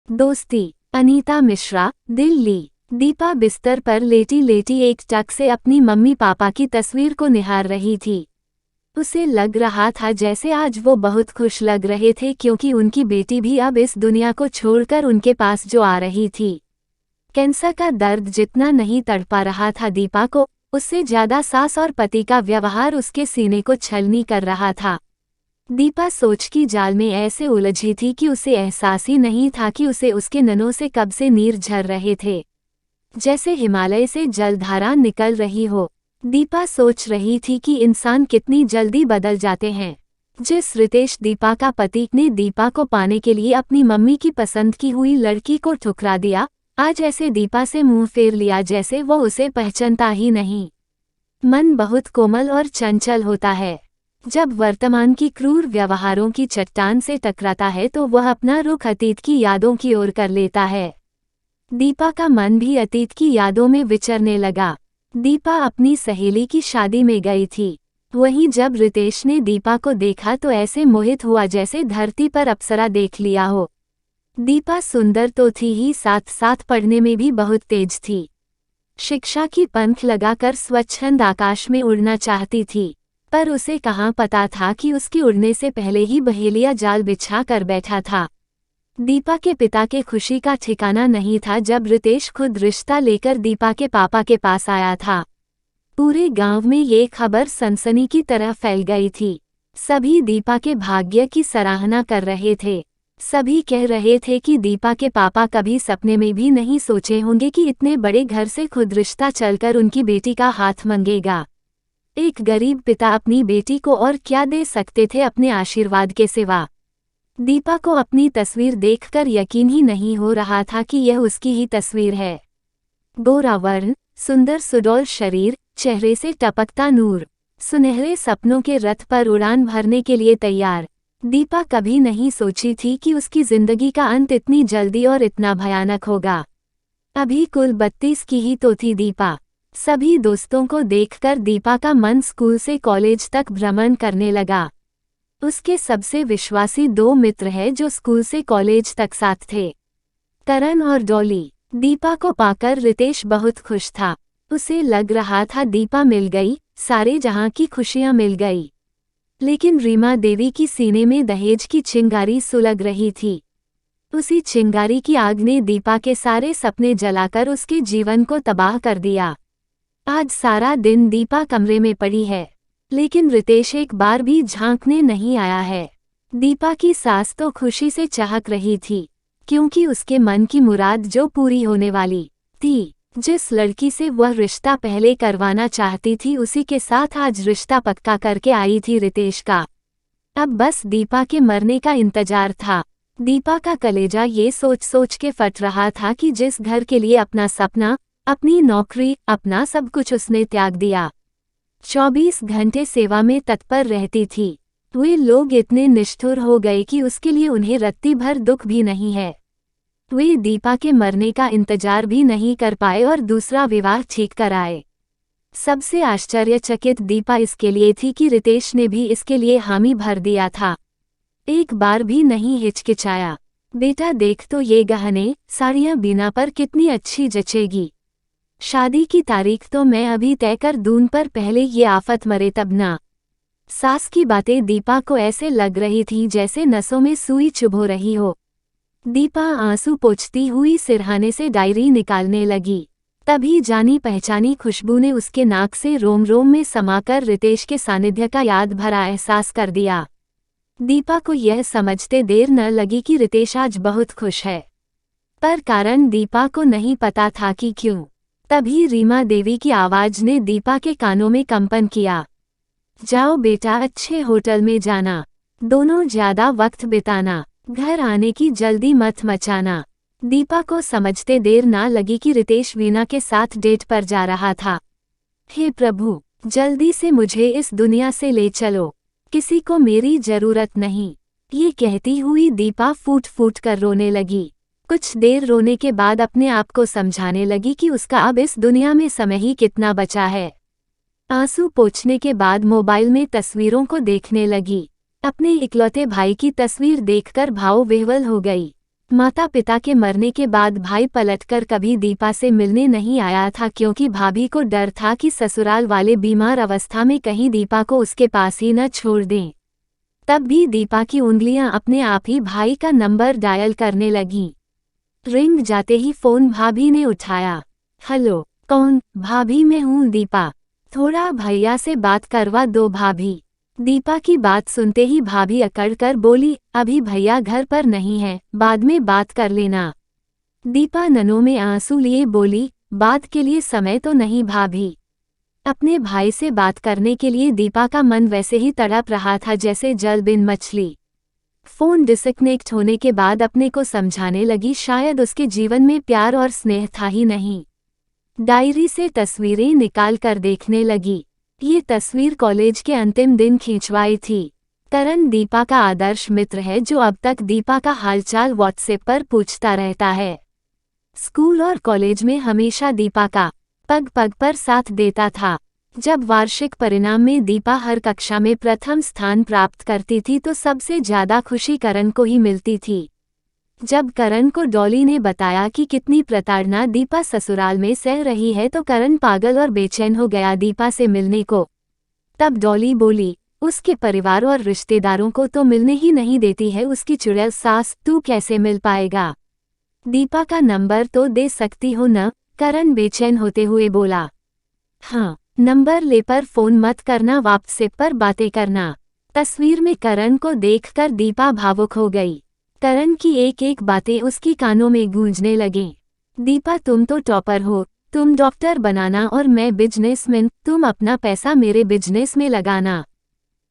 दोस्ती। अनीता मिश्रा, दिल्ली। दीपा बिस्तर पर लेटी लेटी एक टक से अपनी मम्मी पापा की तस्वीर को निहार रही थी। उसे लग रहा था जैसे आज वो बहुत खुश लग रहे थे क्योंकि उनकी बेटी भी अब इस दुनिया को छोड़कर उनके पास जो आ रही थी। कैंसर का दर्द जितना नहीं तड़पा रहा था दीपा को, उससे ज्यादा सास और पति का व्यवहार उसके सीने को छलनी कर रहा था। दीपा सोच की जाल में ऐसे उलझी थी कि उसे एहसास ही नहीं था कि उसे उसके ननों से कब से नीर झर रहे थे, जैसे हिमालय से जलधारा निकल रही हो। दीपा सोच रही थी कि इंसान कितनी जल्दी बदल जाते हैं। जिस रितेश दीपा का पति ने दीपा को पाने के लिए अपनी मम्मी की पसंद की हुई लड़की को ठुकरा दिया, आज ऐसे दीपा से मुंह फेर लिया जैसे वो उसे पहचानता ही नहीं। मन बहुत कोमल और चंचल होता है। जब वर्तमान की क्रूर व्यवहारों की चट्टान से टकराता है तो वह अपना रुख अतीत की यादों की ओर कर लेता है। दीपा का मन भी अतीत की यादों में विचरने लगा। दीपा अपनी सहेली की शादी में गई थी। वहीं जब रितेश ने दीपा को देखा तो ऐसे मोहित हुआ जैसे धरती पर अप्सरा देख लिया हो। दीपा सुंदर तो थी ही, साथ साथ पढ़ने में भी बहुत तेज थी। शिक्षा की पंख लगाकर स्वच्छंद आकाश में उड़ना चाहती थी, पर उसे कहाँ पता था कि उसके उड़ने से पहले ही बहेलिया जाल बिछा कर बैठा था। दीपा के पिता के खुशी का ठिकाना नहीं था जब रितेश खुद रिश्ता लेकर दीपा के पापा के पास आया था। पूरे गांव में ये खबर सनसनी की तरह फैल गई थी। सभी दीपा के भाग्य की सराहना कर रहे थे। सभी कह रहे थे कि दीपा के पापा कभी सपने में भी नहीं सोचे होंगे कि इतने बड़े घर से खुद रिश्ता चलकर उनकी बेटी का हाथ मांगेगा। एक गरीब पिता अपनी बेटी को और क्या दे सकते थे अपने आशीर्वाद के सिवा। दीपा को अपनी तस्वीर देखकर यकीन ही नहीं हो रहा था कि यह उसकी ही तस्वीर है। गोरा वर्ण, सुंदर सुडौल शरीर, चेहरे से टपकता नूर, सुनहरे सपनों के रथ पर उड़ान भरने के लिए तैयार। दीपा कभी नहीं सोची थी कि उसकी जिंदगी का अंत इतनी जल्दी और इतना भयानक होगा। अभी कुल 32 की ही तो थी दीपा। सभी दोस्तों को देखकर दीपा का मन स्कूल से कॉलेज तक भ्रमण करने लगा। उसके सबसे विश्वासी 2 मित्र हैं जो स्कूल से कॉलेज तक साथ थे, करण और डॉली। दीपा को पाकर रितेश बहुत खुश था। उसे लग रहा था दीपा मिल गई, सारे जहां की खुशियां मिल गई। लेकिन रीमा देवी की सीने में दहेज की चिंगारी सुलग रही थी। उसी चिंगारी की आग ने दीपा के सारे सपने जलाकर उसके जीवन को तबाह कर दिया। आज सारा दिन दीपा कमरे में पड़ी है, लेकिन रितेश एक बार भी झांकने नहीं आया है। दीपा की सास तो खुशी से चहक रही थी, क्योंकि उसके मन की मुराद जो पूरी होने वाली थी। जिस लड़की से वह रिश्ता पहले करवाना चाहती थी उसी के साथ आज रिश्ता पक्का करके आई थी रितेश का। अब बस दीपा के मरने का इंतजार था। दीपा का कलेजा ये सोच सोच के फट रहा था कि जिस घर के लिए अपना सपना, अपनी नौकरी, अपना सब कुछ उसने त्याग दिया, 24 घंटे सेवा में तत्पर रहती थी, वे लोग इतने निष्ठुर हो गए कि उसके लिए उन्हें रत्ती भर दुख भी नहीं है। वे दीपा के मरने का इंतजार भी नहीं कर पाए और दूसरा विवाह ठीक कराए। सबसे आश्चर्यचकित दीपा इसके लिए थी कि रितेश ने भी इसके लिए हामी भर दिया था। एक बार भी नहीं हिचकिचाया। बेटा देख तो ये गहने, साड़ियां बीना पर कितनी अच्छी जचेगी। शादी की तारीख तो मैं अभी तय कर दूं, पर पहले ये आफत मरे तब ना। सास की बातें दीपा को ऐसे लग रही थी जैसे नसों में सुई चुभो रही हो। दीपा आंसू पोंछती हुई सिरहाने से डायरी निकालने लगी। तभी जानी पहचानी खुशबू ने उसके नाक से रोम रोम में समाकर रितेश के सानिध्य का याद भरा एहसास कर दिया। दीपा को यह समझते देर न लगी कि रितेश आज बहुत खुश है, पर कारण दीपा को नहीं पता था कि क्यों। तभी रीमा देवी की आवाज ने दीपा के कानों में कंपन किया। जाओ बेटा, अच्छे होटल में जाना, दोनों ज्यादा वक्त बिताना, घर आने की जल्दी मत मचाना। दीपा को समझते देर ना लगी कि रितेश वीना के साथ डेट पर जा रहा था। हे प्रभु, जल्दी से मुझे इस दुनिया से ले चलो, किसी को मेरी जरूरत नहीं। ये कहती हुई दीपा फूट फूट कर रोने लगी। कुछ देर रोने के बाद अपने आप को समझाने लगी कि उसका अब इस दुनिया में समय ही कितना बचा है। आंसू पोंछने के बाद मोबाइल में तस्वीरों को देखने लगी। अपने इकलौते भाई की तस्वीर देखकर भाव विह्वल हो गई। माता पिता के मरने के बाद भाई पलटकर कभी दीपा से मिलने नहीं आया था, क्योंकि भाभी को डर था कि ससुराल वाले बीमार अवस्था में कहीं दीपा को उसके पास ही न छोड़ दें। तब भी दीपा की उंगलियां अपने आप ही भाई का नंबर डायल करने लगीं। रिंग जाते ही फोन भाभी ने उठाया। हेलो, कौन? भाभी, मैं हूँ दीपा। थोड़ा भैया से बात करवा दो भाभी। दीपा की बात सुनते ही भाभी अकड़कर बोली, अभी भैया घर पर नहीं है, बाद में बात कर लेना। दीपा ननों में आंसू लिए बोली, बात के लिए समय तो नहीं भाभी। अपने भाई से बात करने के लिए दीपा का मन वैसे ही तड़प रहा था जैसे जल बिन मछली। फोन डिस्कनेक्ट होने के बाद अपने को समझाने लगी शायद उसके जीवन में प्यार और स्नेह था ही नहीं। डायरी से तस्वीरें निकाल कर देखने लगी। ये तस्वीर कॉलेज के अंतिम दिन खिंचवाई थी। करण दीपा का आदर्श मित्र है जो अब तक दीपा का हालचाल व्हाट्सएप पर पूछता रहता है। स्कूल और कॉलेज में हमेशा दीपा का पग पग पर साथ देता था। जब वार्षिक परिणाम में दीपा हर कक्षा में प्रथम स्थान प्राप्त करती थी तो सबसे ज्यादा खुशी करण को ही मिलती थी। जब करण को डॉली ने बताया कि कितनी प्रताड़ना दीपा ससुराल में सह रही है तो करण पागल और बेचैन हो गया दीपा से मिलने को। तब डॉली बोली, उसके परिवार और रिश्तेदारों को तो मिलने ही नहीं देती है उसकी चुड़ैल सास, तू कैसे मिल पाएगा? दीपा का नंबर तो दे सकती हो न? करण बेचैन होते हुए बोला। हाँ, नंबर ले पर फोन मत करना, व्हाट्सएप पर बातें करना। तस्वीर में करण को देखकर दीपा भावुक हो गई। करण की एक एक बातें उसकी कानों में गूंजने लगीं। दीपा, तुम तो टॉपर हो, तुम डॉक्टर बनाना और मैं बिजनेसमैन, तुम अपना पैसा मेरे बिजनेस में लगाना।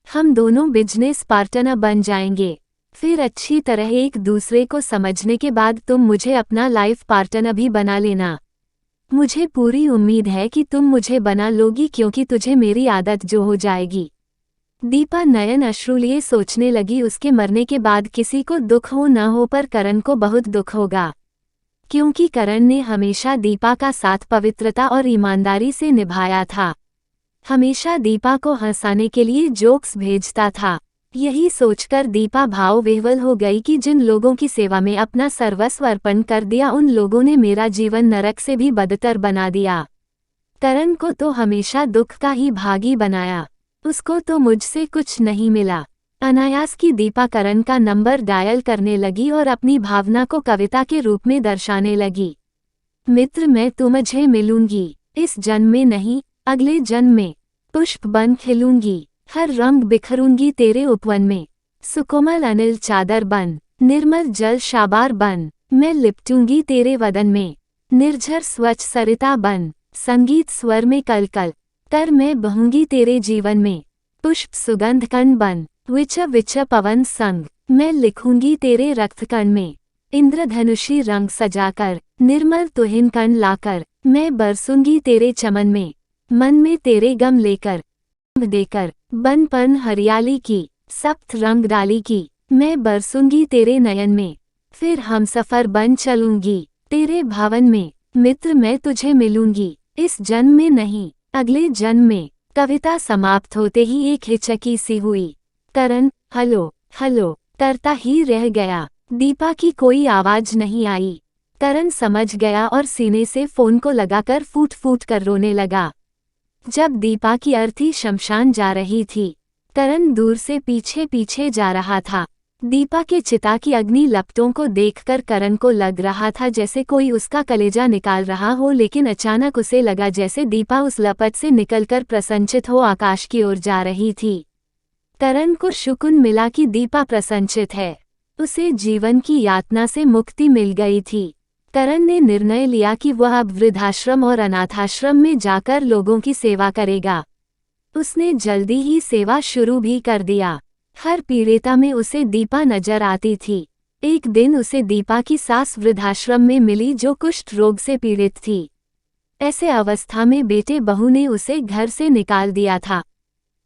हम दोनों बिजनेस पार्टनर बन जाएंगे। फिर अच्छी तरह एक दूसरे को समझने के बाद तुम मुझे अपना लाइफ पार्टनर भी बना लेना। मुझे पूरी उम्मीद है कि तुम मुझे बना लोगी क्योंकि तुझे मेरी आदत जो हो जाएगी। दीपा नयन अश्रु लिए सोचने लगी, उसके मरने के बाद किसी को दुख हो न हो पर करण को बहुत दुख होगा, क्योंकि करण ने हमेशा दीपा का साथ पवित्रता और ईमानदारी से निभाया था। हमेशा दीपा को हंसाने के लिए जोक्स भेजता था। यही सोचकर दीपा भाव विह्वल हो गई कि जिन लोगों की सेवा में अपना सर्वस्व अर्पण कर दिया उन लोगों ने मेरा जीवन नरक से भी बदतर बना दिया। करण को तो हमेशा दुख का ही भागी बनाया, उसको तो मुझसे कुछ नहीं मिला। अनायास की दीपा करण का नंबर डायल करने लगी और अपनी भावना को कविता के रूप में दर्शाने लगी। मित्र, मैं तुझे मिलूंगी, इस जन्म में नहीं अगले जन्म में। पुष्प बन खिलूंगी, हर रंग बिखरूंगी तेरे उपवन में। सुकोमल अनिल चादर बन, निर्मल जल शाबार बन, मैं लिपटूंगी तेरे वदन में। निर्झर स्वच्छ सरिता बन, संगीत स्वर में कलकल कर मैं बहूंगी तेरे जीवन में। पुष्प सुगंध कण बन, विच विच पवन संग, मैं लिखूंगी तेरे रक्त कण में। इंद्रधनुषी रंग सजाकर, निर्मल तुहिन कण लाकर, मैं बरसूंगी तेरे चमन में। मन में तेरे गम लेकर देकर, बन पन हरियाली की, सप्त रंग डाली की, मैं बरसूंगी तेरे नयन में। फिर हम सफर बन चलूंगी तेरे भावन में। मित्र, मैं तुझे मिलूंगी, इस जन्म में नहीं अगले जन्म में। कविता समाप्त होते ही एक हिचकी सी हुई। करण हेलो हेलो करता ही रह गया। दीपा की कोई आवाज नहीं आई। करण समझ गया और सीने से फोन को लगाकर फूट फूट कर रोने लगा। जब दीपा की अर्थी शमशान जा रही थी, करण दूर से पीछे पीछे जा रहा था। दीपा के चिता की अग्नि लपटों को देखकर करण को लग रहा था जैसे कोई उसका कलेजा निकाल रहा हो, लेकिन अचानक उसे लगा जैसे दीपा उस लपट से निकलकर प्रसन्नचित हो आकाश की ओर जा रही थी। करण को सुकून मिला कि दीपा प्रसन्नचित है, उसे जीवन की यातना से मुक्ति मिल गई थी। करण ने निर्णय लिया कि वह अब वृद्धाश्रम और अनाथाश्रम में जाकर लोगों की सेवा करेगा। उसने जल्दी ही सेवा शुरू भी कर दिया। हर पीड़िता में उसे दीपा नजर आती थी। एक दिन उसे दीपा की सास वृद्धाश्रम में मिली जो कुष्ठ रोग से पीड़ित थी। ऐसे अवस्था में बेटे बहू ने उसे घर से निकाल दिया था।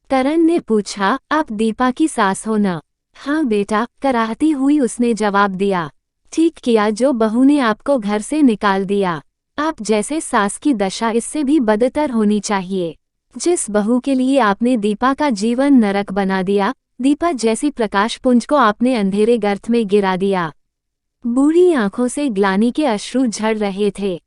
करण ने पूछा, आप दीपा की सास हो न? हाँ बेटा, कराहती हुई उसने जवाब दिया। ठीक किया जो बहू ने आपको घर से निकाल दिया। आप जैसे सास की दशा इससे भी बदतर होनी चाहिए। जिस बहू के लिए आपने दीपा का जीवन नरक बना दिया, दीपा जैसी प्रकाश पुंज को आपने अंधेरे गर्त में गिरा दिया। बूढ़ी आंखों से ग्लानि के अश्रु झड़ रहे थे।